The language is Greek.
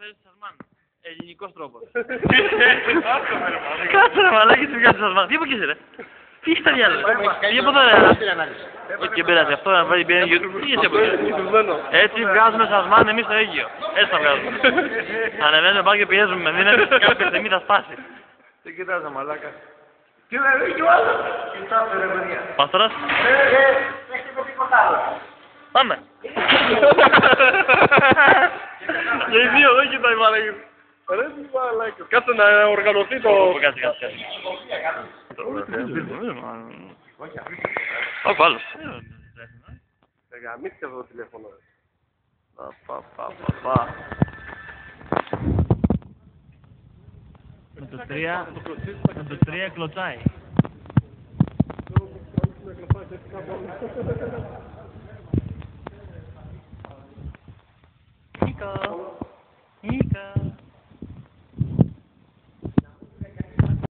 φέρεις Σαλμάν. Ελληνικός τρόπος. Κάτσε ρε μαλάκι, τι βγάζεις Σαλμάν. Τι είπα ρε. Τι είσαι τα διάλογα. Τι είπα τώρα ρε. Όχι πειράζει αυτό να βάλει μπαίνει YouTube. Τι είσαι εδώ. Έτσι βγάζουμε Σαλμάν εμείς στο Αίγυο. Έτσι θα βγάζουμε. Ανεβαίνουμε πάνω και πιέζουμε με δύναμη. Κάποια στιγμή θα σπάσει. Τι κοιτάζα μαλάκα. Τι λέει και ο άλλος. Κοιτάξτε ρε παιδιά. Πάστορας. Έχετε τίποτα άλλο. Πάμε. Και οι δύο δεν κοιτάει μαλάκα. Ρε τι μαλάκα. Κάτσε να οργανωθεί το... Κάτσε. Όχι άλλος. Γαμίστηκε αυτό το τηλέφωνο. Με το 3 κλωτσάει.